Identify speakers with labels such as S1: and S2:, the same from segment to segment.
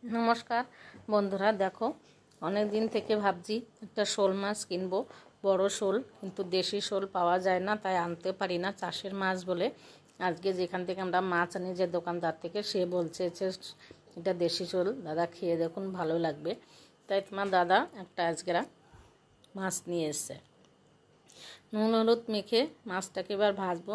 S1: नमस्कार बंधुरा देखो अनेक दिन থেকে ভাবছি একটা শোল মাছ কিনবো বড় শোল কিন্তু দেশি শোল পাওয়া যায় না তাই আনতে পারি না চাষের মাছ বলে আজকে যেখান থেকে আমরা মাছ আনি যে দোকানদার থেকে সে বলছে যে এটা দেশি শোল দাদা খেয়ে দেখুন ভালো লাগবে তাই তোমার দাদা একটা আজকেরা মাছ নিয়ে এসেছে নুন হলুদ মেখে মাছটাকে এবার ভাজবো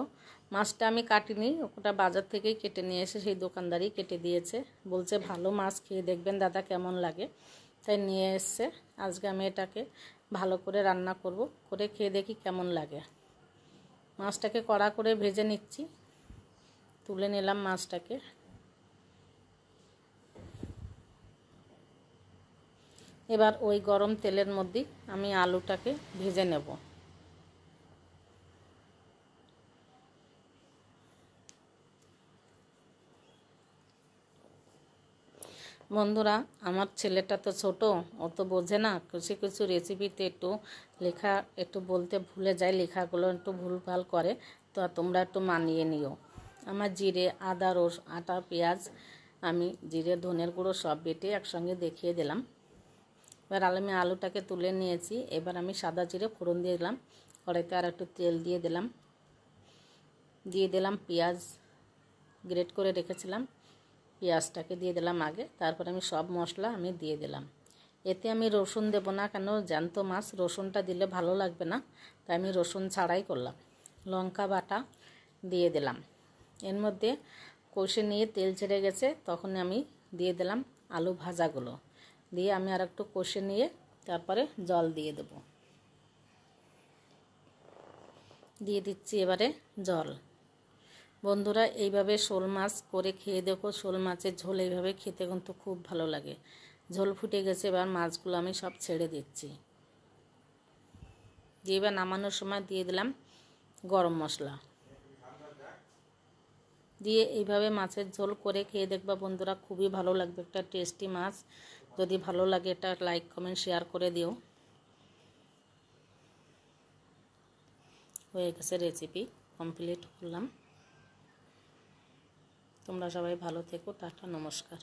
S1: মাছটা আমি কাটিনি ওটা বাজার থেকেই কেটে নিয়ে এসে সেই দোকানদারই কেটে দিয়েছে বলছে ভালো মাছ খেয়ে দেখবেন দাদা কেমন লাগে তাই নিয়ে এসেছে আজকে আমি এটাকে ভালো করে রান্না করব করে খেয়ে দেখি কেমন লাগে মাছটাকে কড়া করে ভেজে নিচ্ছি তুলে নিলাম মাছটাকে এবার ওই গরম তেলের মধ্যে আমি আলুটাকে ভেজে নেব বন্ধুরা আমার ছেলেটা তো ছোট ও তো বোঝে না কিছু কিছু রেসিপিতে একটু বলতে ভুলে যায় লেখাগুলো একটু ভুলভাল করে তো তোমরা একটু মানিয়ে নিও আমার জিরে আদা আটা পেঁয়াজ আমি জিরে ধনের গুঁড়ো সব বেটে একসঙ্গে দেখিয়ে দিলাম এবার আমি আলুটাকে তুলে নিয়েছি এবার আমি সাদা জিরে ফোড়ন দিয়ে দিলাম কড়াইতে আর একটু তেল দিয়ে দিলাম পেঁয়াজ গ্রেট করে রেখেছিলাম পেঁয়াজটাকে দিয়ে দিলাম আগে তারপর আমি সব মশলা আমি দিয়ে দিলাম এতে আমি রসুন দেব না কেন জ্যান্ত মাছ রসুনটা দিলে ভালো লাগবে না তাই আমি রসুন ছাড়াই করলাম লঙ্কা বাটা দিয়ে দিলাম এর মধ্যে কষে নিয়ে তেল ছেড়ে গেছে তখন আমি দিয়ে দিলাম আলু ভাজাগুলো দিয়ে আমি আর একটু কষে নিয়ে তারপরে জল দিয়ে দেব দিয়ে দিচ্ছি এবারে জল বন্ধুরা এইভাবে শোল মাছ করে খেয়ে দেখো শোল মাছের ঝোল এইভাবে খেতে কিন্তু খুব ভালো লাগে ঝোল ফুটে গেছে এবার মাছগুলো আমি সব ছেড়ে দিচ্ছি দিয়ে এবার নামানোর সময় দিয়ে দিলাম গরম মশলা দিয়ে এইভাবে মাছের ঝোল করে খেয়ে দেখবা বন্ধুরা খুবই ভালো লাগবে একটা টেস্টি মাছ যদি ভালো লাগে এটা লাইক কমেন্ট শেয়ার করে দিও হয়ে গেছে রেসিপি কমপ্লিট করলাম তোমরা সবাই ভালো থেকো টাটা নমস্কার।